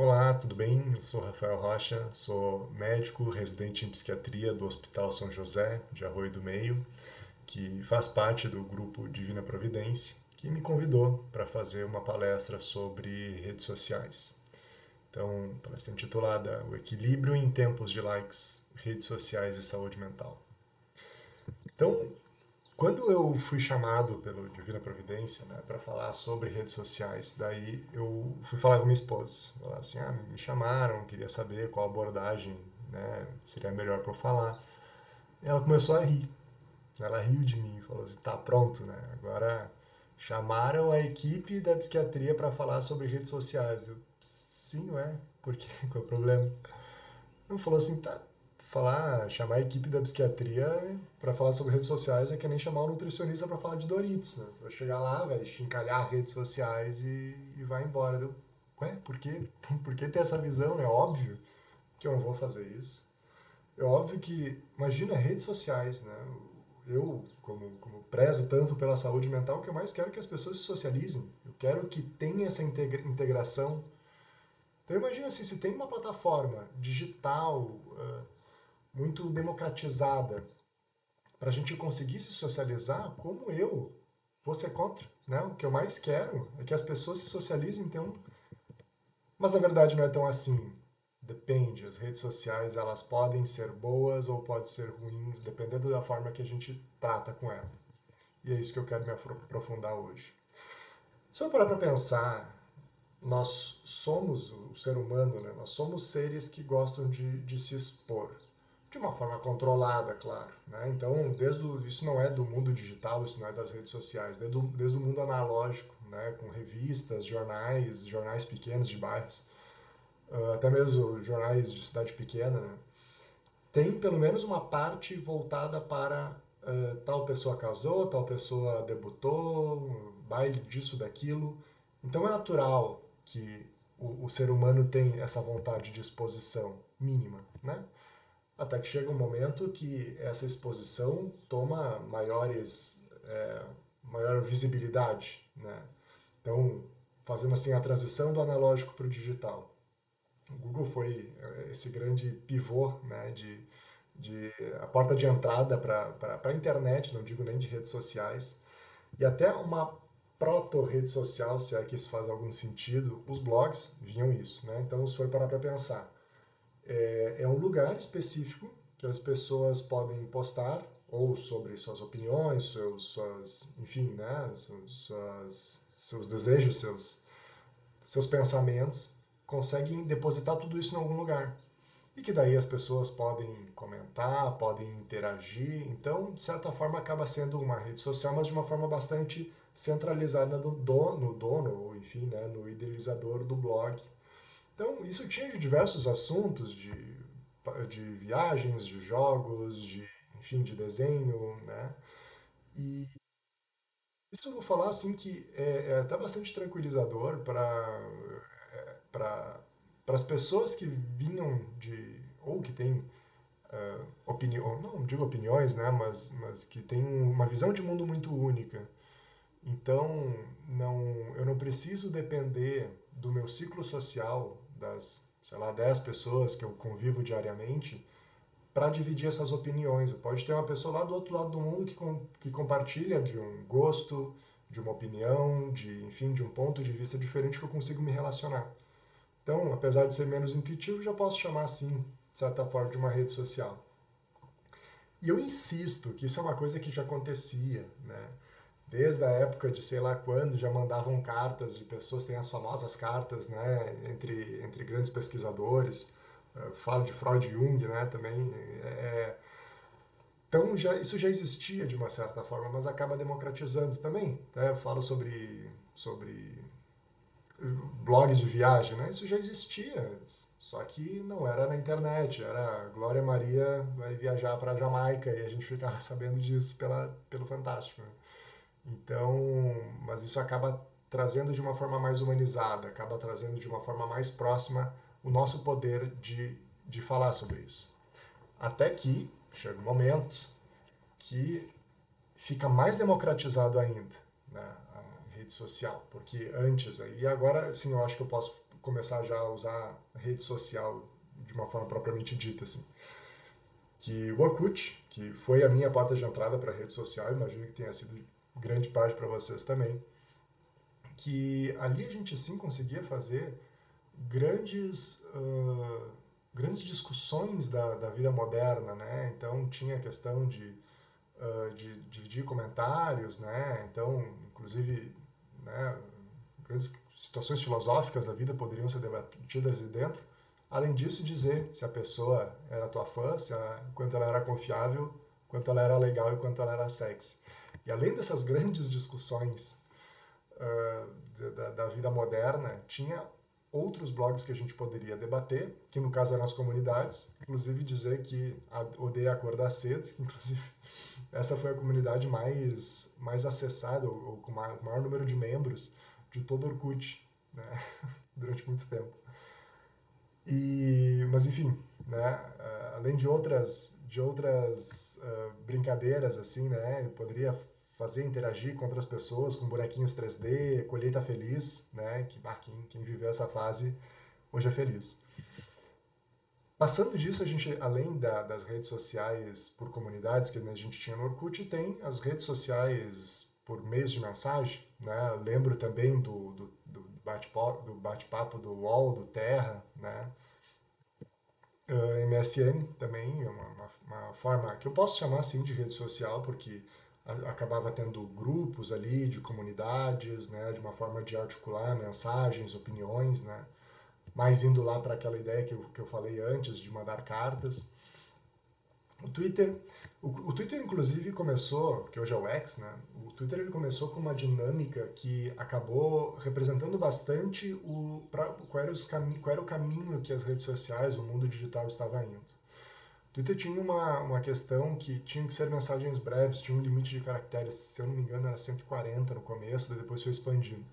Olá, tudo bem? Eu sou Rafael Rocha, sou médico residente em psiquiatria do Hospital São José de Arroio do Meio, que faz parte do grupo Divina Providência, que me convidou para fazer uma palestra sobre redes sociais. Então, palestra intitulada O Equilíbrio em Tempos de Likes, Redes Sociais e Saúde Mental. Então, quando eu fui chamado pelo Divina Providência, né, para falar sobre redes sociais, daí eu fui falar com minha esposa. Falar assim, me chamaram, queria saber qual abordagem, né, seria melhor para eu falar. E ela começou a rir. Ela riu de mim e falou assim, tá pronto, né? Agora chamaram a equipe da psiquiatria para falar sobre redes sociais. Eu, sim, ué, por quê? Qual é o problema? Ele falou assim, tá, chamar a equipe da psiquiatria pra falar sobre redes sociais é que nem chamar o nutricionista pra falar de Doritos, né? Tu vai chegar lá, vai chincalhar redes sociais e vai embora. Eu, ué, por quê? Por que ter essa visão? É óbvio que eu não vou fazer isso. É óbvio que, imagina redes sociais, né? Eu, como prezo tanto pela saúde mental, o que eu mais quero é que as pessoas se socializem. Eu quero que tenha essa integração. Então imagina assim, se tem uma plataforma digital, muito democratizada para a gente conseguir se socializar, como eu vou ser contra, né? O que eu mais quero é que as pessoas se socializem, então, mas na verdade não é tão assim. Depende, as redes sociais elas podem ser boas ou podem ser ruins, dependendo da forma que a gente trata com ela. E é isso que eu quero me aprofundar hoje. Se eu parar para pensar, nós somos o ser humano, né? Nós somos seres que gostam de se expor. De uma forma controlada, claro. Né? Então, isso não é do mundo digital, isso não é das redes sociais, desde o mundo analógico, né? Com revistas, jornais pequenos de bairros, até mesmo jornais de cidade pequena, né? Tem pelo menos uma parte voltada para tal pessoa casou, tal pessoa debutou, baile disso, daquilo. Então é natural que o ser humano tem essa vontade de exposição mínima, né? Até que chega um momento que essa exposição toma maior visibilidade, né? Então, fazendo assim a transição do analógico para o digital. O Google foi esse grande pivô, né, de a porta de entrada para a internet, não digo nem de redes sociais, e até uma proto-rede social, se é que isso faz algum sentido, os blogs vinham isso, né? Então, se for parar para pensar, é um lugar específico que as pessoas podem postar ou sobre suas opiniões, enfim, né, seus desejos, seus pensamentos, conseguem depositar tudo isso em algum lugar. E que daí as pessoas podem comentar, podem interagir. Então, de certa forma, acaba sendo uma rede social, mas de uma forma bastante centralizada no dono, ou enfim, né, no idealizador do blog. Então, isso tinha de diversos assuntos, de viagens, de jogos, enfim, de desenho, né? E isso eu vou falar assim que é até bastante tranquilizador para as pessoas que vinham ou que têm opinião, não digo opiniões, né? Mas que têm uma visão de mundo muito única. Então, eu não preciso depender do meu ciclo social, das, sei lá, 10 pessoas que eu convivo diariamente, para dividir essas opiniões. Pode ter uma pessoa lá do outro lado do mundo que compartilha de um gosto, de uma opinião, enfim, de um ponto de vista diferente que eu consigo me relacionar. Então, apesar de ser menos intuitivo, já posso chamar assim, de certa forma, de uma rede social. E eu insisto que isso é uma coisa que já acontecia, né? Desde a época de sei lá quando já mandavam cartas de pessoas, tem as famosas cartas, né, entre grandes pesquisadores, falo de Freud e Jung, né, também. Então isso já existia de uma certa forma, mas acaba democratizando também. Né? Eu falo sobre blogs de viagem, né? Isso já existia antes, só que não era na internet, era Glória Maria vai viajar para a Jamaica e a gente ficava sabendo disso pelo Fantástico. Né? Então, mas isso acaba trazendo de uma forma mais humanizada, acaba trazendo de uma forma mais próxima o nosso poder de falar sobre isso. Até que chega um momento que fica mais democratizado ainda, né, a rede social, porque antes, e agora sim eu acho que eu posso começar já a usar rede social de uma forma propriamente dita, assim. Que o Orkut, que foi a minha porta de entrada para a rede social, imagino que tenha sido grande parte para vocês também, que ali a gente sim conseguia fazer grandes, grandes discussões da vida moderna, né? Então tinha a questão de dividir comentários, né? Então, inclusive, né, grandes situações filosóficas da vida poderiam ser debatidas ali dentro. Além disso, dizer se a pessoa era tua fã, quanto ela era confiável, quanto ela era legal e quanto ela era sexy. E além dessas grandes discussões da vida moderna, tinha outros blogs que a gente poderia debater, que no caso eram as comunidades, inclusive dizer que odeia acordar cedo, inclusive essa foi a comunidade mais acessada, ou com o maior número de membros de todo o Orkut, né? Durante muito tempo. Mas enfim, né? Além de outras brincadeiras assim, né? Eu poderia fazer interagir com outras pessoas com bonequinhos 3D, colheita feliz, né? Quem viveu essa fase hoje é feliz. Passando disso, a gente, além das redes sociais por comunidades que a gente tinha no Orkut, tem as redes sociais por meios de mensagem, né? Lembro também do bate-papo do UOL, do Terra, né? MSN também é uma forma que eu posso chamar assim de rede social, porque acabava tendo grupos ali de comunidades, né? De uma forma de articular mensagens, opiniões, né? Mais indo lá para aquela ideia que eu falei antes de mandar cartas. O Twitter, o Twitter inclusive começou, que hoje é o X, né? O Twitter ele começou com uma dinâmica que acabou representando bastante qual era o caminho que as redes sociais, o mundo digital estava indo. O Twitter tinha uma questão que tinha que ser mensagens breves, tinha um limite de caracteres, se eu não me engano era 140 no começo, depois foi expandindo.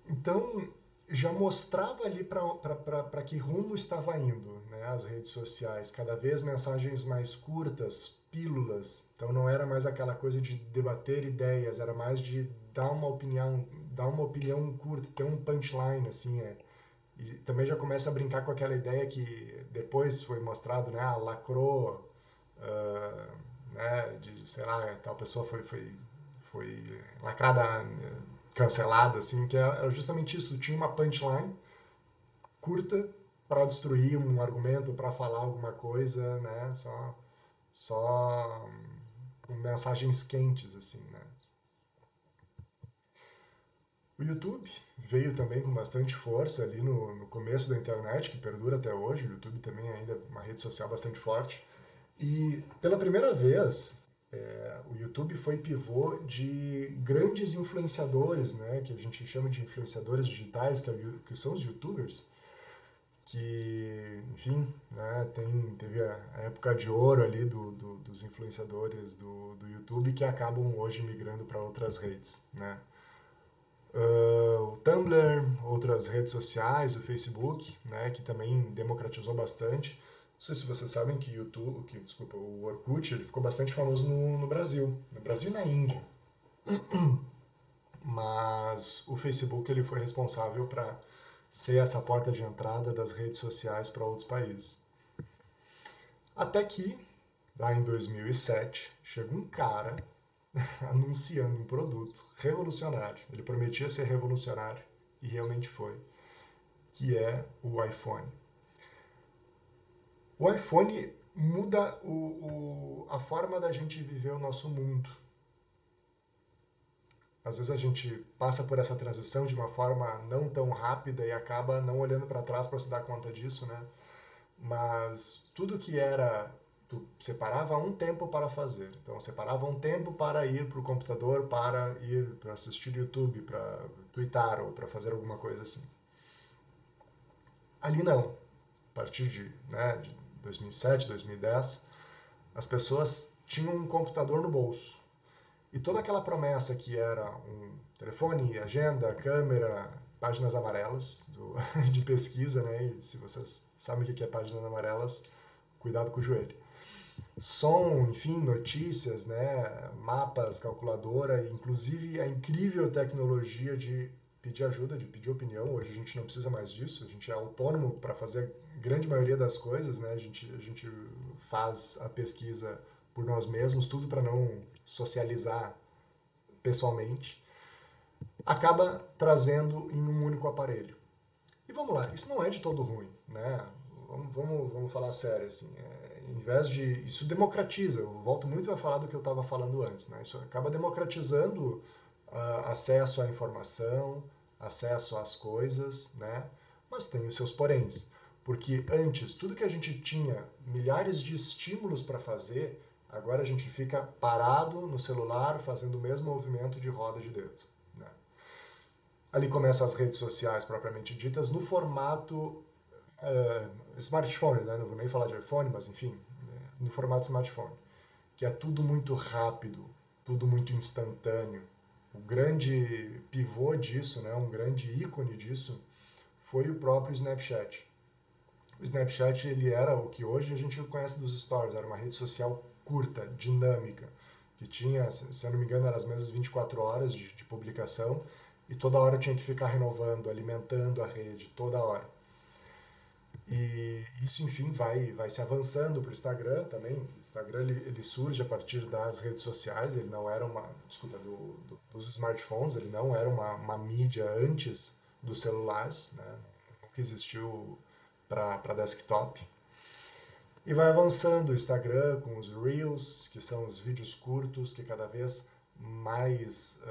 Então, já mostrava ali para que rumo estava indo, né, as redes sociais. Cada vez mensagens mais curtas, pílulas. Então não era mais aquela coisa de debater ideias, era mais de dar uma opinião curta, ter um punchline, assim, é. E também já começa a brincar com aquela ideia que depois foi mostrado, né, a lacrou, né, de, sei lá, tal pessoa foi lacrada, cancelada, assim, que era justamente isso. Tu tinha uma punchline curta para destruir um argumento, para falar alguma coisa, né? Só com mensagens quentes, assim, né? O YouTube veio também com bastante força ali no começo da internet, que perdura até hoje. O YouTube também é ainda uma rede social bastante forte. E pela primeira vez, o YouTube foi pivô de grandes influenciadores, né, que a gente chama de influenciadores digitais, que são os YouTubers, que, enfim, né, teve a época de ouro ali dos influenciadores do YouTube que acabam hoje migrando para outras redes, né. O Tumblr, outras redes sociais, o Facebook, né, que também democratizou bastante. Não sei se vocês sabem que desculpa, o Orkut, ele ficou bastante famoso no Brasil e na Índia. Mas o Facebook ele foi responsável para ser essa porta de entrada das redes sociais para outros países. Até que, lá em 2007, chegou um cara anunciando um produto revolucionário. Ele prometia ser revolucionário e realmente foi, que é o iPhone. O iPhone muda a forma da gente viver o nosso mundo. Às vezes a gente passa por essa transição de uma forma não tão rápida e acaba não olhando para trás para se dar conta disso, né? Mas tudo que era tu separava um tempo para fazer. Então separava um tempo para ir para o computador, para ir para assistir YouTube, para twittar ou para fazer alguma coisa assim. Ali não. A partir de 2007, 2010, as pessoas tinham um computador no bolso. E toda aquela promessa que era um telefone, agenda, câmera, páginas amarelas de pesquisa, né? E se vocês sabem o que é páginas amarelas, cuidado com o joelho. Som, enfim, notícias, né? Mapas, calculadora, e inclusive a incrível tecnologia de pedir ajuda, de pedir opinião. Hoje a gente não precisa mais disso, a gente é autônomo para fazer a grande maioria das coisas, né? A gente faz a pesquisa por nós mesmos, tudo para não socializar pessoalmente. Acaba trazendo em um único aparelho. E vamos lá, isso não é de todo ruim, né? Vamos falar sério, assim. Em vez de. Isso democratiza, eu volto muito a falar do que eu estava falando antes, né? Isso acaba democratizando acesso à informação, acesso às coisas, né? Mas tem os seus poréns. Porque antes, tudo que a gente tinha milhares de estímulos para fazer, agora a gente fica parado no celular fazendo o mesmo movimento de roda de dedo, né? Ali começam as redes sociais propriamente ditas, no formato smartphone, né? Não vou nem falar de iPhone, mas enfim, né? No formato smartphone, que é tudo muito rápido, tudo muito instantâneo. O grande pivô disso, né? Um grande ícone disso, foi o próprio Snapchat. O Snapchat ele era o que hoje a gente conhece dos stories, era uma rede social curta, dinâmica, que tinha, se eu não me engano, eram as mesmas 24 horas de publicação e toda hora tinha que ficar renovando, alimentando a rede, toda hora. E isso, enfim, vai se avançando para o Instagram também. O Instagram ele surge a partir das redes sociais, ele não era uma, desculpa, dos smartphones, ele não era uma mídia antes dos celulares, né? Nunca existiu para desktop. E vai avançando o Instagram com os Reels, que são os vídeos curtos, que cada vez mais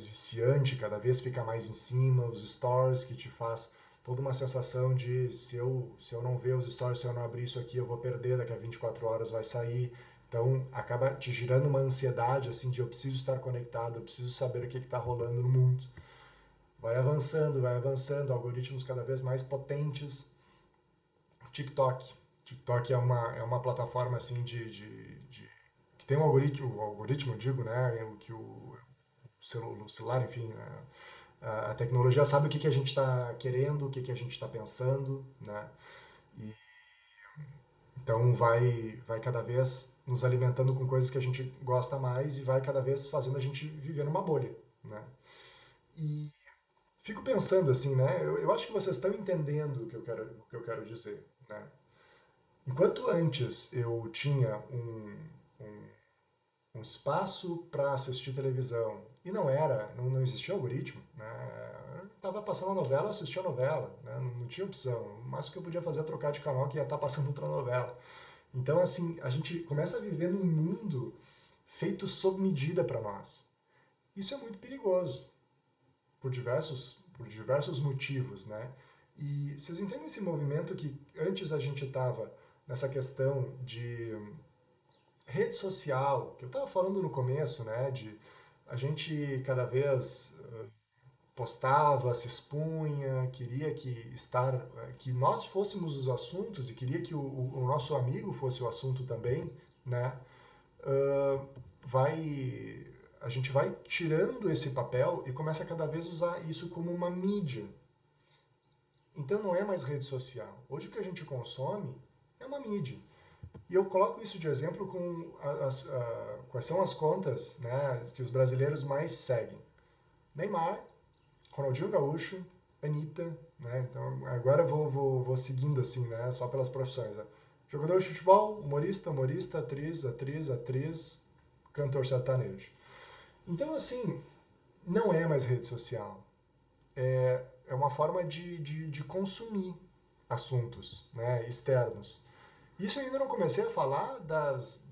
viciante, cada vez fica mais em cima, os Stories, que te faz toda uma sensação de se eu não ver os Stories, se eu não abrir isso aqui, eu vou perder, daqui a 24 horas vai sair. Então acaba te girando uma ansiedade assim de eu preciso estar conectado, eu preciso saber o que está rolando no mundo. Vai avançando, algoritmos cada vez mais potentes. TikTok. TikTok é uma plataforma assim que tem um algoritmo, digo, né? Que o celular, enfim, né, a tecnologia sabe o que a gente está querendo, o que a gente está pensando, né? E, então vai cada vez nos alimentando com coisas que a gente gosta mais e vai cada vez fazendo a gente viver numa bolha, né? E fico pensando assim, né? Eu acho que vocês estão entendendo o que eu quero dizer, né? Enquanto antes eu tinha um espaço para assistir televisão e não existia algoritmo, né? Tava passando a novela, eu assistia a novela, né? Não tinha opção. O máximo que eu podia fazer é trocar de canal que ia estar passando outra novela. Então, assim, a gente começa a viver num mundo feito sob medida para nós. Isso é muito perigoso, por diversos motivos, né? E vocês entendem esse movimento que antes a gente estava nessa questão de rede social, que eu estava falando no começo, né? De a gente cada vez postava, se expunha, queria que nós fôssemos os assuntos e queria que o nosso amigo fosse o assunto também, né? Uh, vai a gente vai tirando esse papel e começa a cada vez usar isso como uma mídia. Então não é mais rede social. Hoje o que a gente consome é uma mídia. E eu coloco isso de exemplo com quais são as contas, né, que os brasileiros mais seguem. Neymar, Ronaldinho Gaúcho, Anitta, né? Então agora eu vou seguindo assim, né? Só pelas profissões. Né? Jogador de futebol, humorista, atriz, cantor sertanejo. Então assim, não é mais rede social. É uma forma de consumir assuntos, né? Externos. Isso eu ainda não comecei a falar das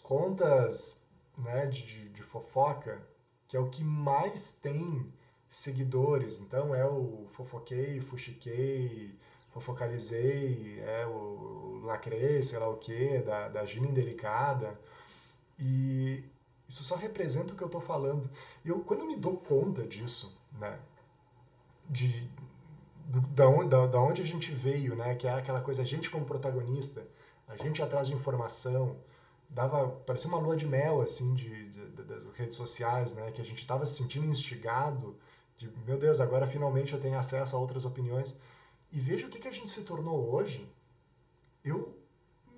contas, né, de fofoca, que é o que mais tem seguidores. Então é o fofoquei, fuxiquei, fofocalizei, é o lacrei, sei lá o que, da Gina Indelicada. E isso só representa o que eu estou falando. E quando eu me dou conta disso, né, de, da onde a gente veio, né? Que é aquela coisa, a gente como protagonista, a gente atrás de informação, parecia uma lua de mel, assim, das redes sociais, né? Que a gente estava se sentindo instigado, de, meu Deus, agora finalmente eu tenho acesso a outras opiniões. E veja o que a gente se tornou hoje, eu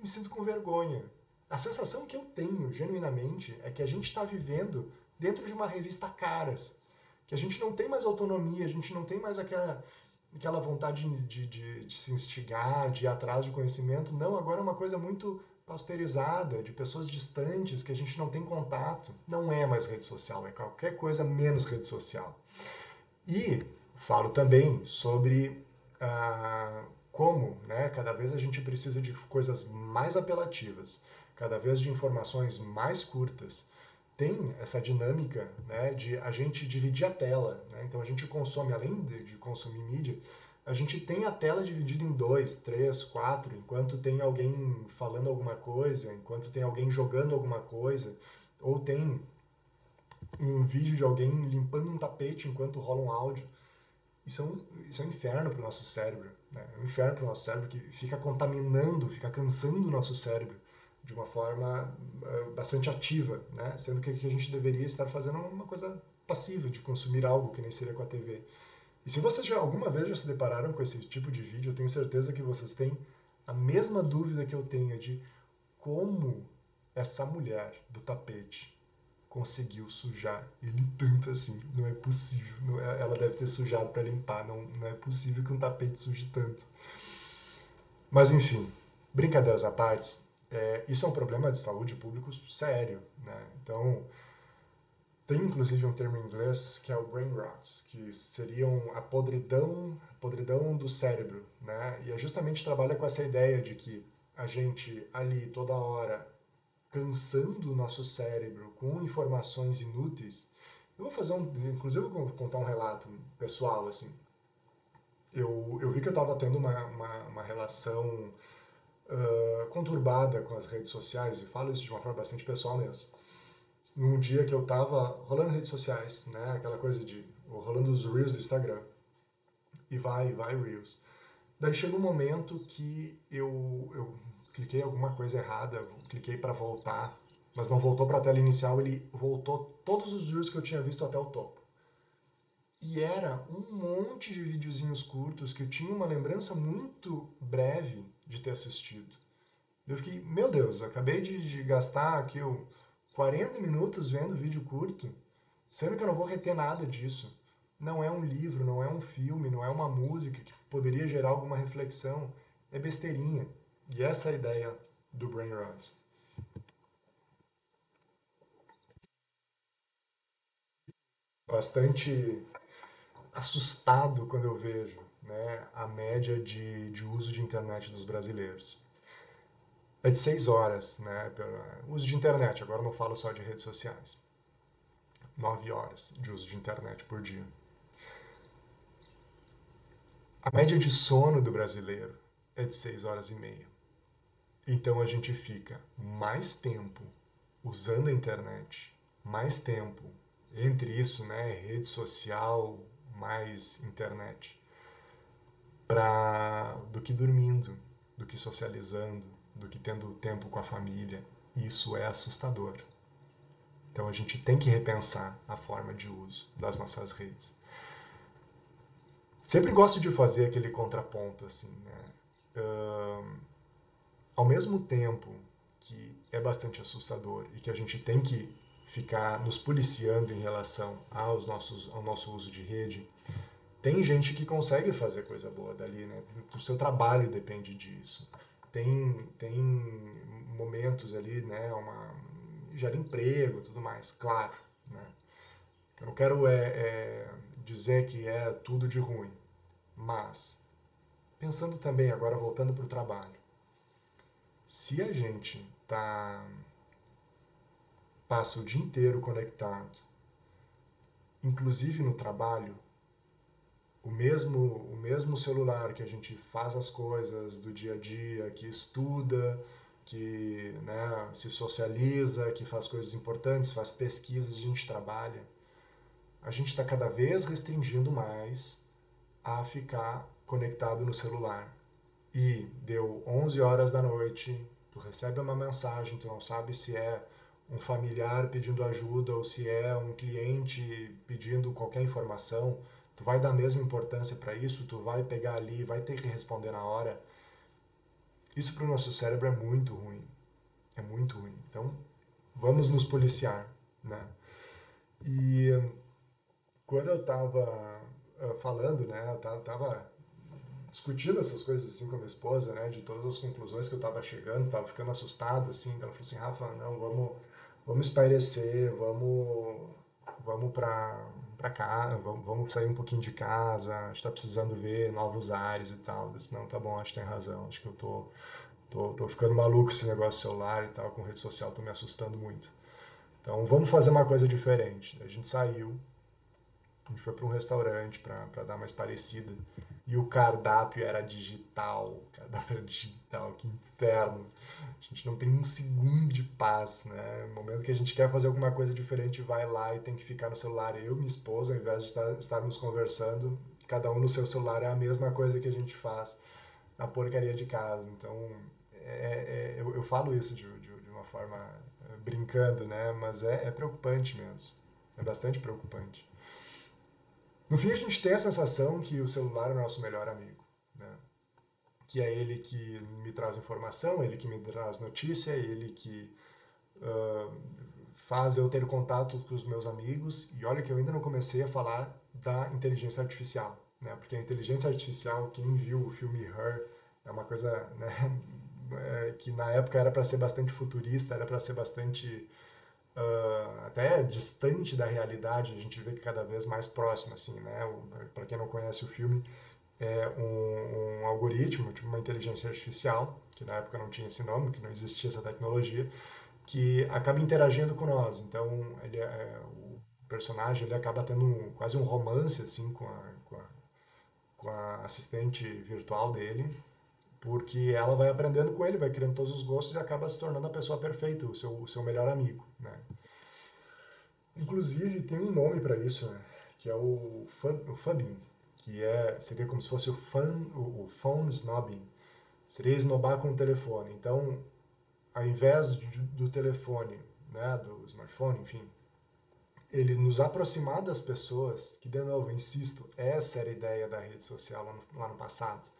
me sinto com vergonha. A sensação que eu tenho, genuinamente, é que a gente está vivendo dentro de uma revista Caras, que a gente não tem mais autonomia, a gente não tem mais aquela vontade de se instigar, de ir atrás de conhecimento. Não, agora é uma coisa muito pasteurizada, de pessoas distantes que a gente não tem contato. Não é mais rede social, é qualquer coisa menos rede social. E falo também sobre como, né, cada vez a gente precisa de coisas mais apelativas, cada vez de informações mais curtas. Tem essa dinâmica, né, de a gente dividir a tela. Né? Então a gente consome, além de consumir mídia, a gente tem a tela dividida em dois, três, quatro, enquanto tem alguém falando alguma coisa, enquanto tem alguém jogando alguma coisa, ou tem um vídeo de alguém limpando um tapete enquanto rola um áudio. Isso é um inferno para o nosso cérebro. Né? É um inferno para o nosso cérebro que fica contaminando, fica cansando o nosso cérebro de uma forma bastante ativa, né? Sendo que a gente deveria estar fazendo uma coisa passiva, de consumir algo que nem seria com a TV. E se vocês já alguma vez já se depararam com esse tipo de vídeo, eu tenho certeza que vocês têm a mesma dúvida que eu tenho de como essa mulher do tapete conseguiu sujar ele tanto assim. Não é possível. Ela deve ter sujado para limpar. Não é possível que um tapete suje tanto. Mas enfim, brincadeiras à parte, isso é um problema de saúde público sério. Né? Então, tem inclusive um termo em inglês que é o brain rot, que seriam a podridão do cérebro. Né? E justamente trabalha com essa ideia de que a gente ali toda hora cansando o nosso cérebro com informações inúteis. Eu vou fazer inclusive eu vou contar um relato pessoal assim. Eu vi que eu estava tendo uma relação conturbada com as redes sociais, e falo isso de uma forma bastante pessoal mesmo. Num dia que eu estava rolando redes sociais, né, aquela coisa de rolando os reels do Instagram, e vai Reels. Daí chega um momento que eu cliquei alguma coisa errada, cliquei para voltar, mas não voltou para a tela inicial, ele voltou todos os Reels que eu tinha visto até o topo. E era um monte de videozinhos curtos que eu tinha uma lembrança muito breve de ter assistido. Eu fiquei, meu Deus, acabei de gastar aqui 40 minutos vendo vídeo curto, sendo que eu não vou reter nada disso. Não é um livro, não é um filme, não é uma música que poderia gerar alguma reflexão. É besteirinha. E essa é a ideia do Brain Rot. Bastante assustado quando eu vejo, né, a média de uso de internet dos brasileiros. É de 6 horas, né, pelo uso de internet, agora não falo só de redes sociais. 9 horas de uso de internet por dia. A média de sono do brasileiro é de 6 horas e meia. Então a gente fica mais tempo usando a internet, mais tempo entre isso, né, rede social, mais internet, do que dormindo, do que socializando, do que tendo tempo com a família. Isso é assustador. Então a gente tem que repensar a forma de uso das nossas redes. Sempre gosto de fazer aquele contraponto assim, né? Ao mesmo tempo que é bastante assustador e que a gente tem que ficar nos policiando em relação ao nosso uso de rede, tem gente que consegue fazer coisa boa dali, né? O seu trabalho depende disso. Tem momentos ali, né? Gera emprego, tudo mais, claro, né? Eu não quero dizer que é tudo de ruim, mas pensando também agora voltando para o trabalho, se a gente passa o dia inteiro conectado, inclusive no trabalho, o mesmo celular que a gente faz as coisas do dia a dia, que estuda, que né, se socializa, que faz coisas importantes, faz pesquisas, a gente trabalha, a gente está cada vez restringindo mais a ficar conectado no celular. E deu 11 horas da noite, tu recebe uma mensagem, tu não sabe se é um familiar pedindo ajuda ou se é um cliente pedindo qualquer informação, tu vai dar a mesma importância para isso, tu vai pegar ali, vai ter que responder na hora. Isso para o nosso cérebro é muito ruim, é muito ruim. Então, vamos nos policiar, né? E quando eu tava falando, né, eu tava discutindo essas coisas assim com a minha esposa, né, de todas as conclusões que eu tava chegando, tava ficando assustado, assim, então ela falou assim, Rafa, não, vamos espairecer, vamos pra cá, vamos sair um pouquinho de casa, a gente tá precisando ver novos ares e tal. Eu disse, não, tá bom, acho que tem razão, acho que tô ficando maluco esse negócio celular e tal, com rede social, tô me assustando muito. Então vamos fazer uma coisa diferente. A gente saiu, a gente foi para um restaurante para dar mais parecida. E o cardápio era digital. O cardápio era digital, que inferno. A gente não tem um segundo de paz, né? No momento que a gente quer fazer alguma coisa diferente, vai lá e tem que ficar no celular. Eu e minha esposa, ao invés de estarmos conversando, cada um no seu celular é a mesma coisa que a gente faz na porcaria de casa. Então, eu falo isso de uma forma brincando, né? Mas é preocupante mesmo. É bastante preocupante. No fim, a gente tem a sensação que o celular é o nosso melhor amigo, né? Que é ele que me traz informação, ele que me traz notícia, ele que uh, faz eu ter contato com os meus amigos. E olha que eu ainda não comecei a falar da inteligência artificial, né? Porque a inteligência artificial, quem viu o filme Her, é uma coisa, né, que na época era para ser bastante futurista, era para ser bastante até distante da realidade, a gente vê que cada vez mais próximo, assim, né? Para quem não conhece o filme, é um algoritmo, tipo uma inteligência artificial, que na época não tinha esse nome, que não existia essa tecnologia, que acaba interagindo com nós. Então, o personagem ele acaba tendo quase um romance assim com a assistente virtual dele, porque ela vai aprendendo com ele, vai criando todos os gostos e acaba se tornando a pessoa perfeita, o seu melhor amigo, né? Inclusive, tem um nome para isso, né? Que é o fubbing, seria como se fosse o phone snobbing. Seria esnobar com o telefone. Então, ao invés do telefone, né, do smartphone, enfim, ele nos aproximar das pessoas, que de novo, insisto, essa era a ideia da rede social lá no passado.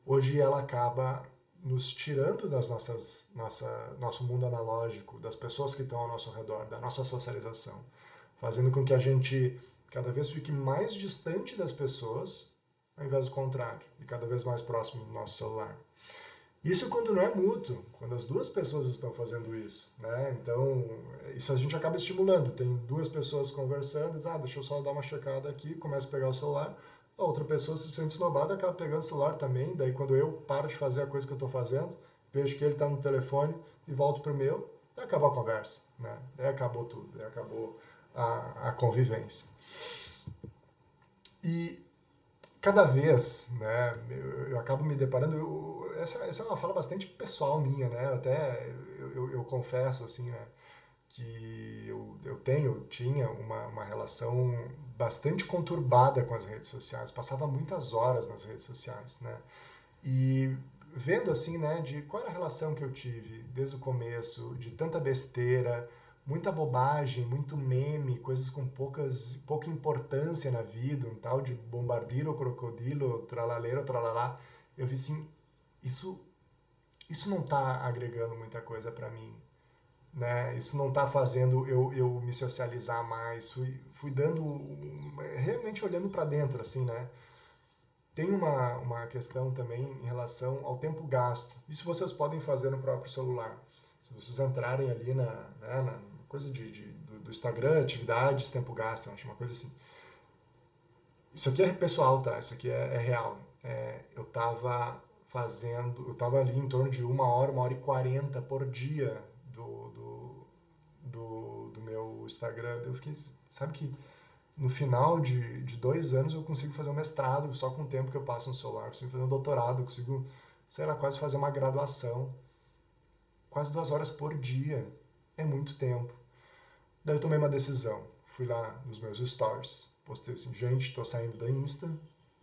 Hoje ela acaba nos tirando nosso mundo analógico, das pessoas que estão ao nosso redor, da nossa socialização, fazendo com que a gente cada vez fique mais distante das pessoas, ao invés do contrário, e cada vez mais próximo do nosso celular. Isso quando não é mútuo, quando as duas pessoas estão fazendo isso, né? Então, isso a gente acaba estimulando. Tem duas pessoas conversando, diz, deixa eu só dar uma checada aqui, começa a pegar o celular. A outra pessoa se sente esnobada, acaba pegando o celular também. Daí, quando eu paro de fazer a coisa que eu estou fazendo, vejo que ele está no telefone e volto pro meu, e acabou a conversa, né? Daí acabou tudo, daí acabou a convivência. E cada vez, né, eu acabo me deparando. Essa é uma fala bastante pessoal minha, né? Até eu confesso, assim, né, que tinha uma relação bastante conturbada com as redes sociais. Passava muitas horas nas redes sociais, né? E vendo assim, né, de qual era a relação que eu tive desde o começo, de tanta besteira, muita bobagem, muito meme, coisas com pouca importância na vida, um tal de bombardiro, crocodilo, tralaleiro, tralalá. Eu vi assim, isso, isso não tá agregando muita coisa para mim, né? Isso não tá fazendo eu me socializar mais. Fui dando, realmente olhando para dentro, assim, né? Tem uma questão também em relação ao tempo gasto. Isso vocês podem fazer no próprio celular. Se vocês entrarem ali na coisa do Instagram, atividades, tempo gasto, eu acho uma coisa assim. Isso aqui é pessoal, tá? Isso aqui é real. Eu tava ali em torno de 1 hora e 40 por dia do meu Instagram. Eu fiquei, sabe que no final de 2 anos eu consigo fazer um mestrado só com o tempo que eu passo no celular, eu consigo fazer um doutorado, eu consigo, sei lá, quase fazer uma graduação, quase 2 horas por dia. É muito tempo. Daí eu tomei uma decisão. Fui lá nos meus stories, postei assim, gente, tô saindo da Insta,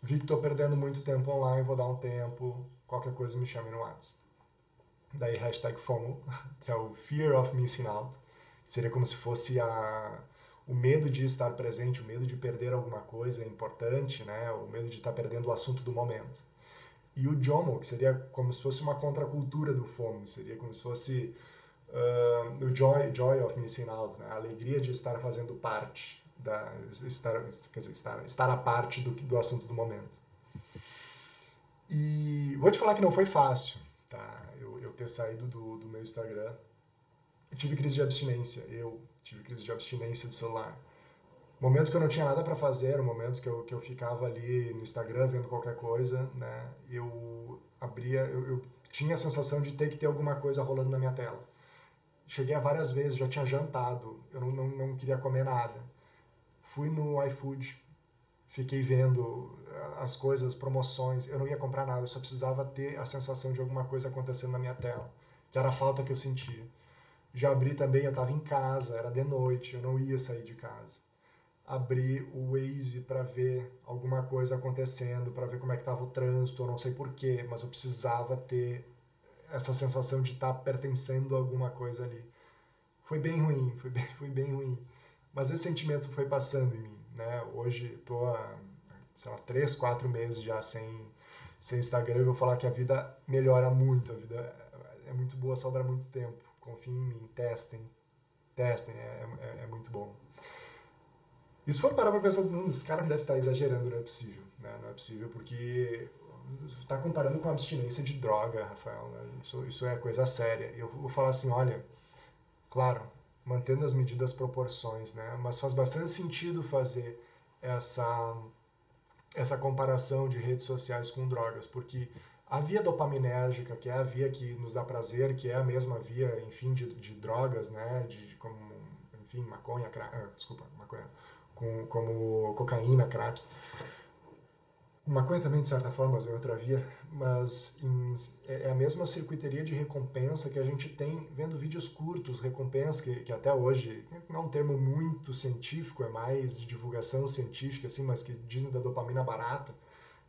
vi que tô perdendo muito tempo online, vou dar um tempo, qualquer coisa me chame no WhatsApp. Daí hashtag FOMO, que é o Fear of Missing Out, seria como se fosse o medo de estar presente, o medo de perder alguma coisa importante, né? O medo de estar perdendo o assunto do momento. E o JOMO, que seria como se fosse uma contracultura do FOMO, seria como se fosse o joy of missing out, né? A alegria de estar fazendo parte. quer dizer, estar à parte do assunto do momento. E vou te falar que não foi fácil, tá? Eu ter saído do meu Instagram. Eu tive crise de abstinência, eu tive crise de abstinência de celular. Momento que eu não tinha nada para fazer, o momento que eu ficava ali no Instagram vendo qualquer coisa, né? Eu tinha a sensação de ter que ter alguma coisa rolando na minha tela. Cheguei a várias vezes, já tinha jantado, eu não queria comer nada. Fui no iFood, fiquei vendo as coisas, promoções, eu não ia comprar nada, eu só precisava ter a sensação de alguma coisa acontecendo na minha tela, que era a falta que eu sentia. Já abri também, eu estava em casa, era de noite, eu não ia sair de casa. Abri o Waze para ver alguma coisa acontecendo, para ver como é que estava o trânsito, eu não sei porquê, mas eu precisava ter essa sensação de estar pertencendo a alguma coisa ali. Foi bem ruim, foi bem ruim. Mas esse sentimento foi passando em mim, né? Hoje estou há, sei lá, 3, 4 meses já sem Instagram e vou falar que a vida melhora muito, a vida é muito boa, sobra muito tempo. Confiem em mim, testem, é muito bom. E se for parar pra pensar, esse cara deve estar exagerando, não é possível, né? Não é possível porque tá comparando com a abstinência de droga, Rafael, né? Isso é coisa séria. Eu vou falar assim, olha, claro, mantendo as medidas proporções, né? Mas faz bastante sentido fazer essa, essa comparação de redes sociais com drogas, porque a via dopaminérgica, que é a via que nos dá prazer, que é a mesma via, enfim, de drogas, né? Como, enfim, maconha, desculpa, maconha, como cocaína, crack. Maconha também, de certa forma, mas é outra via. Mas é a mesma circuiteria de recompensa que a gente tem vendo vídeos curtos, recompensa, que até hoje não é um termo muito científico, é mais de divulgação científica, assim, mas que dizem da dopamina barata.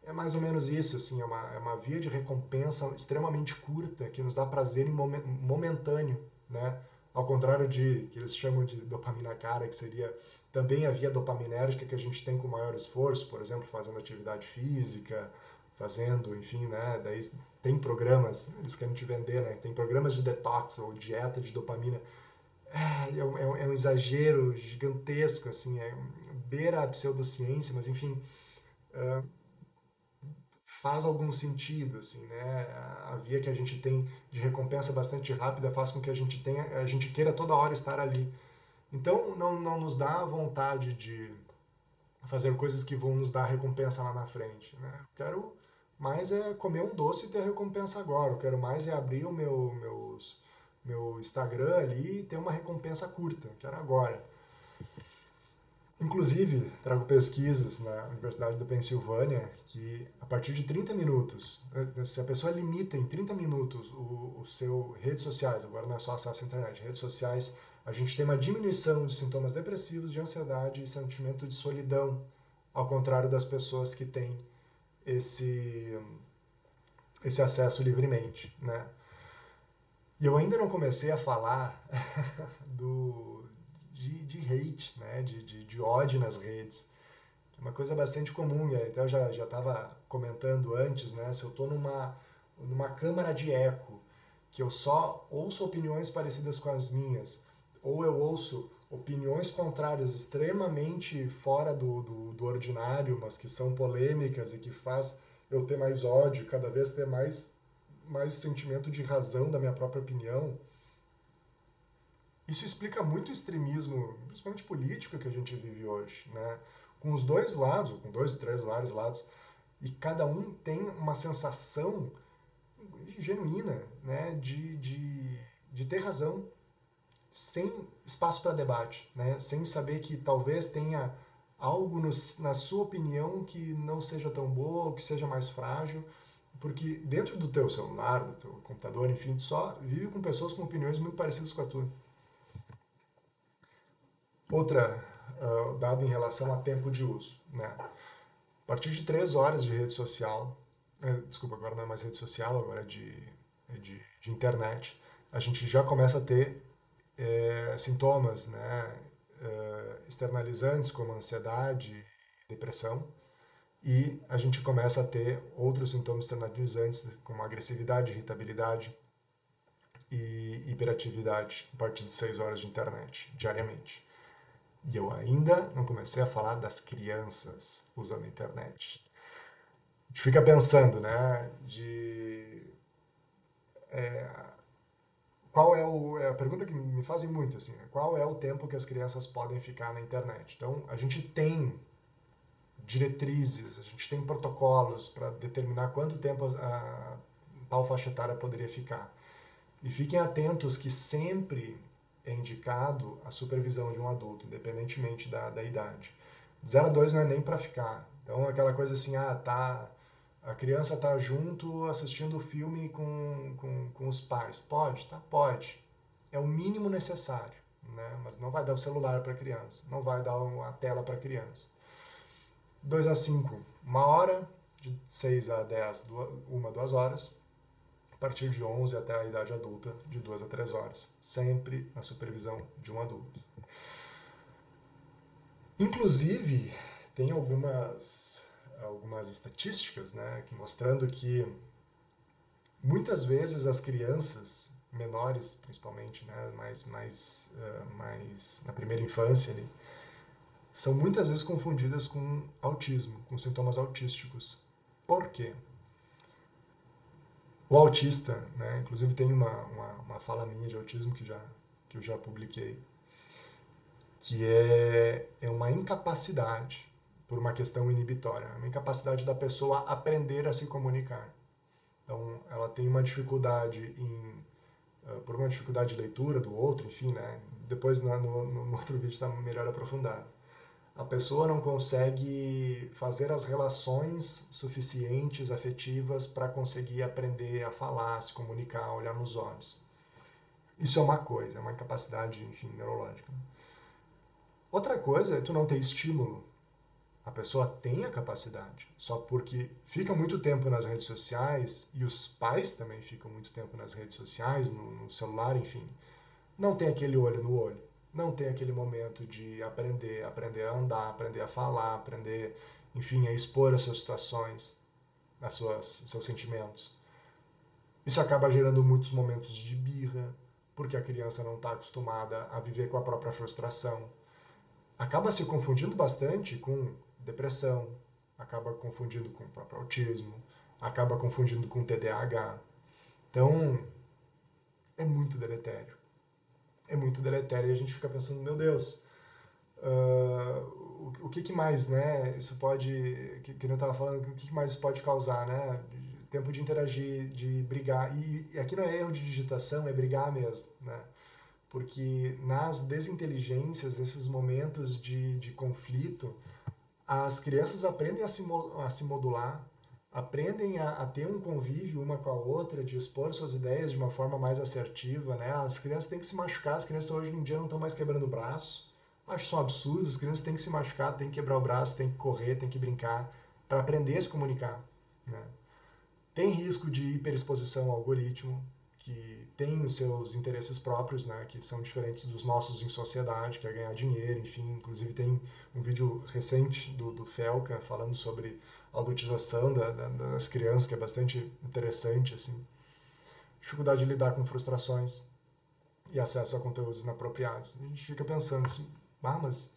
É mais ou menos isso, assim, é uma via de recompensa extremamente curta que nos dá prazer momentâneo, né? Ao contrário de que eles chamam de dopamina cara, que seria também a via dopaminérgica que a gente tem com maior esforço, por exemplo, fazendo atividade física, fazendo, enfim, né? Daí tem programas, eles querem te vender, né? Tem programas de detox ou dieta de dopamina. É um exagero gigantesco, assim, beira a pseudociência, mas enfim, faz algum sentido, assim, né? A via que a gente tem de recompensa bastante rápida faz com que a gente queira toda hora estar ali. Então, não nos dá vontade de fazer coisas que vão nos dar recompensa lá na frente, né? Eu quero mais é comer um doce e ter recompensa agora. Eu quero mais é abrir meu Instagram ali e ter uma recompensa curta. Eu quero agora. Inclusive, trago pesquisas na Universidade da Pensilvânia que a partir de 30 minutos, se a pessoa limita em 30 minutos o seu redes sociais, agora não é só acesso à internet, redes sociais, a gente tem uma diminuição de sintomas depressivos, de ansiedade e sentimento de solidão, ao contrário das pessoas que têm esse, esse acesso livremente, né? E eu ainda não comecei a falar de hate, né? De ódio nas redes. Uma coisa bastante comum, e até eu já estava comentando antes, né? Se eu estou numa câmara de eco, que eu só ouço opiniões parecidas com as minhas, ou eu ouço opiniões contrárias extremamente fora do ordinário, mas que são polêmicas e que faz eu ter mais ódio, cada vez ter mais sentimento de razão da minha própria opinião, isso explica muito o extremismo, principalmente político, que a gente vive hoje, né? Com os dois lados, ou com dois, três, vários lados, e cada um tem uma sensação genuína, né, de ter razão, sem espaço para debate, né? Sem saber que talvez tenha algo na sua opinião que não seja tão boa ou que seja mais frágil, porque dentro do teu celular, do teu computador, enfim, tu só vive com pessoas com opiniões muito parecidas com a tua. Outra dado em relação a tempo de uso, né? A partir de 3 horas de rede social, desculpa, agora não é mais rede social, agora de internet, a gente já começa a ter sintomas, né, externalizantes como ansiedade, depressão, e a gente começa a ter outros sintomas externalizantes como agressividade, irritabilidade e hiperatividade a partir de 6 horas de internet diariamente. E eu ainda não comecei a falar das crianças usando a internet. A gente fica pensando, né, qual é a pergunta que me fazem muito, assim, né? Qual é o tempo que as crianças podem ficar na internet? Então, a gente tem diretrizes, a gente tem protocolos para determinar quanto tempo a tal faixa etária poderia ficar. E fiquem atentos que sempre é indicado a supervisão de um adulto, independentemente da idade. 0 a 2 não é nem para ficar. Então, aquela coisa assim, a criança tá junto assistindo o filme com os pais. Pode, tá? Pode. É o mínimo necessário, né? Mas não vai dar o celular para a criança, não vai dar a tela para a criança. 2 a 5, 1 hora, de 6 a 10, 1 a 2 horas. A partir de 11 até a idade adulta, de 2 a 3 horas. Sempre na supervisão de um adulto. Inclusive, tem algumas estatísticas, né, mostrando que muitas vezes as crianças menores, principalmente, né, mais na primeira infância, ali, são muitas vezes confundidas com autismo, com sintomas autísticos. Por quê? O autista, né, inclusive tem uma fala minha de autismo que eu já publiquei, que é uma incapacidade por uma questão inibitória, uma incapacidade da pessoa aprender a se comunicar. Então, ela tem uma dificuldade por uma dificuldade de leitura do outro, enfim, né? Depois no outro vídeo está melhor aprofundado. A pessoa não consegue fazer as relações suficientes, afetivas, para conseguir aprender a falar, se comunicar, olhar nos olhos. Isso é uma coisa, é uma incapacidade, enfim, neurológica. Outra coisa é tu não ter estímulo. A pessoa tem a capacidade, só porque fica muito tempo nas redes sociais, e os pais também ficam muito tempo nas redes sociais, no celular, enfim. Não tem aquele olho no olho. Não tem aquele momento de aprender a andar, aprender a falar, aprender, enfim, a expor as suas situações, seus sentimentos. Isso acaba gerando muitos momentos de birra, porque a criança não está acostumada a viver com a própria frustração. Acaba se confundindo bastante com depressão, acaba confundindo com o próprio autismo, acaba confundindo com TDAH. Então, é muito deletério. É muito deletério e a gente fica pensando, meu Deus, o que mais, né, isso pode, que eu estava falando, o que mais isso pode causar, né? Tempo de interagir, de brigar. E aqui não é erro de digitação, é brigar mesmo, né? Porque nas desinteligências, nesses momentos de conflito, as crianças aprendem a se modular, aprendem a ter um convívio uma com a outra, de expor suas ideias de uma forma mais assertiva, né? As crianças têm que se machucar, as crianças hoje em dia não estão mais quebrando o braço. Acho isso um absurdo, as crianças têm que se machucar, têm que quebrar o braço, têm que correr, têm que brincar, para aprender a se comunicar, né? Tem risco de hiperexposição ao algoritmo, que tem os seus interesses próprios, né, que são diferentes dos nossos em sociedade, que é ganhar dinheiro, enfim. Inclusive tem um vídeo recente do Felca falando sobre a adultização das crianças, que é bastante interessante, assim. Dificuldade de lidar com frustrações e acesso a conteúdos inapropriados. A gente fica pensando assim, mas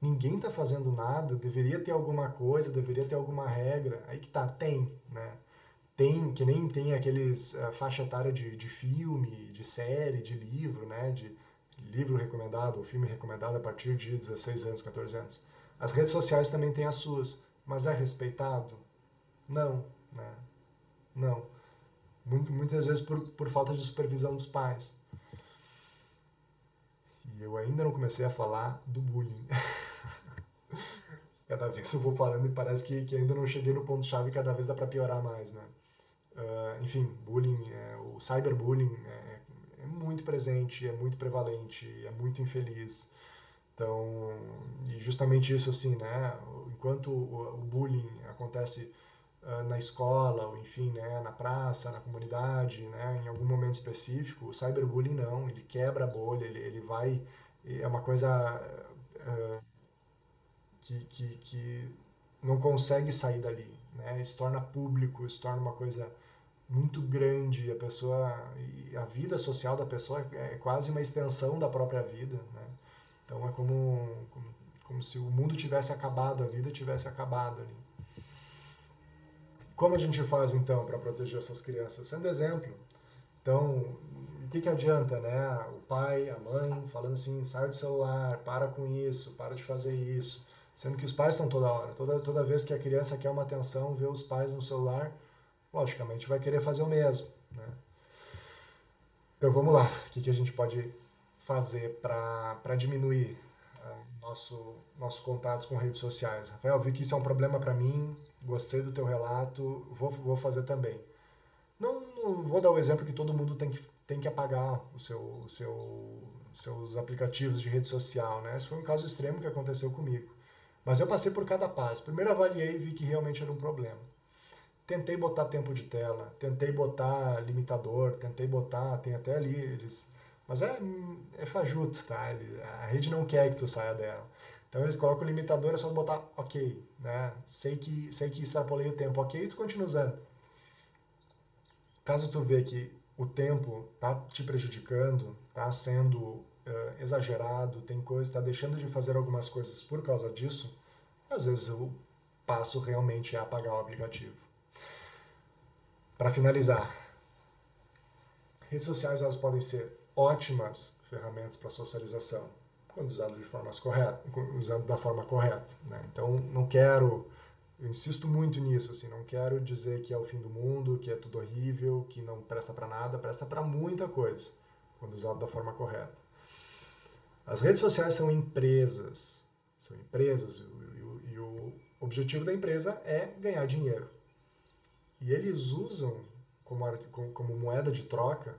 ninguém está fazendo nada, deveria ter alguma coisa, deveria ter alguma regra. Aí que tá, tem, né? Tem, que nem tem aqueles faixa etária de filme, de série, de livro, né? De livro recomendado ou filme recomendado a partir de 16 anos, 14 anos. As redes sociais também têm as suas, mas é respeitado? Não, né? Não. Muitas vezes por falta de supervisão dos pais. E eu ainda não comecei a falar do bullying. Cada vez eu vou falando e parece que ainda não cheguei no ponto-chave e cada vez dá para piorar mais, né? Enfim, bullying, o cyberbullying é muito presente, é muito prevalente, é muito infeliz. Então, e justamente isso assim, né? Enquanto o bullying acontece na escola, ou enfim, né, na praça, na comunidade, né, em algum momento específico, o cyberbullying não, ele quebra a bolha, ele vai, é uma coisa que não consegue sair dali, né? Se torna público, se torna uma coisa muito grande, a vida social da pessoa é quase uma extensão da própria vida, né? Então é como se o mundo tivesse acabado, a vida tivesse acabado ali. Como a gente faz então para proteger essas crianças? Sendo exemplo. Então, o que adianta, né? O pai, a mãe falando assim, sai do celular, para com isso, para de fazer isso. Sendo que os pais estão toda hora. Toda vez que a criança quer uma atenção, vê os pais no celular, logicamente vai querer fazer o mesmo, né? Então vamos lá, o que a gente pode fazer para diminuir nosso contato com redes sociais? Rafael, vi que isso é um problema para mim, gostei do teu relato, vou fazer também. Não vou dar o exemplo que todo mundo tem que apagar seus aplicativos de rede social, né? Esse foi um caso extremo que aconteceu comigo. Mas eu passei por cada passo. Primeiro avaliei e vi que realmente era um problema. Tentei botar tempo de tela, tentei botar limitador, tentei botar, tem até ali eles, mas é fajuto, tá? A rede não quer que tu saia dela. Então eles colocam o limitador, é só botar ok, né? Sei que extrapolei o tempo, ok, e tu continua usando. Caso tu vê que o tempo tá te prejudicando, tá sendo exagerado, tem coisa, tá deixando de fazer algumas coisas por causa disso, às vezes o passo realmente é apagar o aplicativo. Para finalizar, redes sociais elas podem ser ótimas ferramentas para socialização, quando usadas de formas corretas, usando da forma correta, né? Então eu insisto muito nisso, assim, não quero dizer que é o fim do mundo, que é tudo horrível, que não presta para nada, presta para muita coisa, quando usado da forma correta. As redes sociais são empresas e o objetivo da empresa é ganhar dinheiro. E eles usam como moeda de troca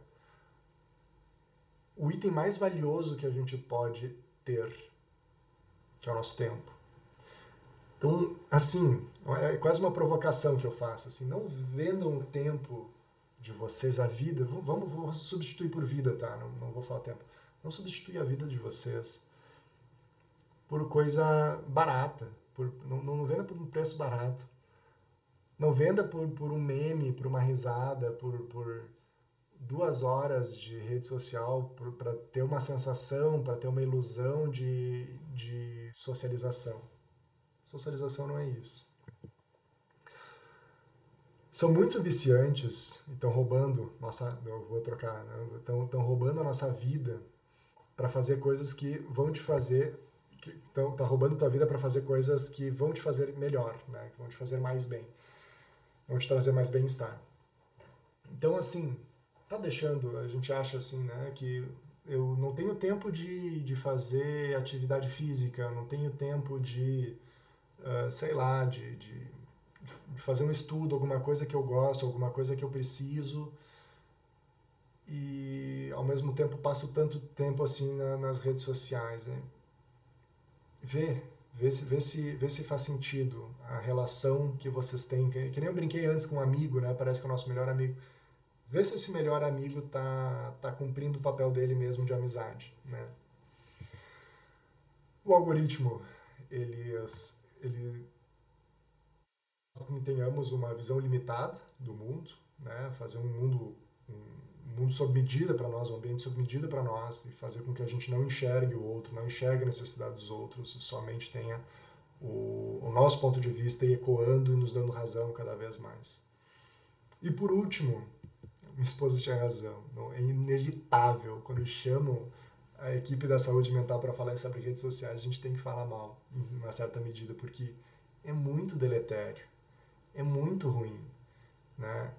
o item mais valioso que a gente pode ter, que é o nosso tempo. Então, assim, é quase uma provocação que eu faço, assim, não vendam o tempo de vocês, a vida, vamos substituir por vida, tá? Não vou falar tempo. Não substituir a vida de vocês por coisa barata, não venda por um preço barato. Não venda por um meme, por uma risada, por 2 horas de rede social para ter uma sensação, para ter uma ilusão de socialização. Socialização não é isso. São muito viciantes e estão roubando nossa. Eu vou trocar. Estão roubando a nossa vida para fazer coisas que vão te fazer. Tá roubando tua vida para fazer coisas que vão te fazer melhor, né? Que vão te fazer mais bem, vão te trazer mais bem-estar. Então, assim, tá deixando, a gente acha assim, né, que eu não tenho tempo de fazer atividade física, não tenho tempo sei lá, de fazer um estudo, alguma coisa que eu gosto, alguma coisa que eu preciso, e ao mesmo tempo passo tanto tempo assim nas redes sociais, né? Vê se faz sentido a relação que vocês têm, que nem eu brinquei antes com um amigo, né, parece que é o nosso melhor amigo. Vê se esse melhor amigo tá cumprindo o papel dele mesmo de amizade, né? O algoritmo, ele que tenhamos uma visão limitada do mundo, né? Fazer um mundo sob medida para nós, um ambiente sob medida para nós, e fazer com que a gente não enxergue o outro, não enxergue a necessidade dos outros, e somente tenha o nosso ponto de vista ecoando e nos dando razão cada vez mais. E por último, minha esposa tinha razão. Não, é inevitável. Quando chamam a equipe da saúde mental para falar sobre redes sociais, a gente tem que falar mal, em uma certa medida, porque é muito deletério, é muito ruim, né?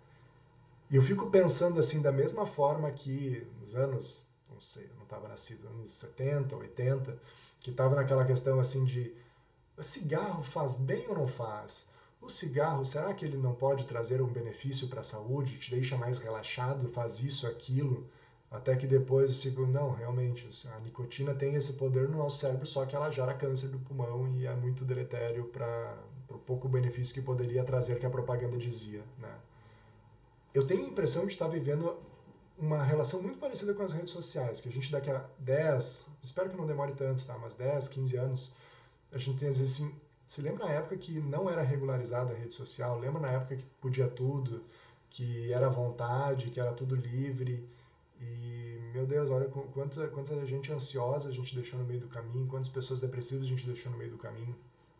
E eu fico pensando assim, da mesma forma que nos anos, não sei, eu não estava nascido, anos 70, 80, que estava naquela questão assim de cigarro faz bem ou não faz? O cigarro, será que ele não pode trazer um benefício para a saúde, te deixa mais relaxado, faz isso, aquilo, até que depois eu não, realmente, a nicotina tem esse poder no nosso cérebro, só que ela gera câncer do pulmão e é muito deletério para o pouco benefício que poderia trazer, que a propaganda dizia, né? Eu tenho a impressão de estar vivendo uma relação muito parecida com as redes sociais, que a gente daqui a 10, espero que não demore tanto, tá? Mas 10, 15 anos, a gente tem às vezes assim, se lembra na época que não era regularizada a rede social? Lembra na época que podia tudo, que era à vontade, que era tudo livre E, meu Deus, olha quanta gente ansiosa a gente deixou no meio do caminho, quantas pessoas depressivas a gente deixou no meio do caminho,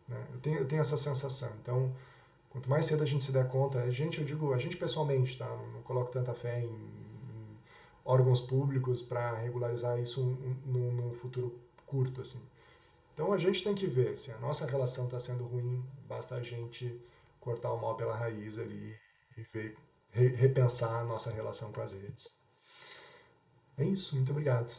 né? Eu tenho essa sensação. Então, quanto mais cedo a gente se der conta, eu digo, a gente pessoalmente, tá? Não coloco tanta fé em órgãos públicos para regularizar isso num futuro curto, assim. Então a gente tem que ver se a nossa relação está sendo ruim, basta a gente cortar o mal pela raiz ali e ver, repensar a nossa relação com as redes. É isso, muito obrigado.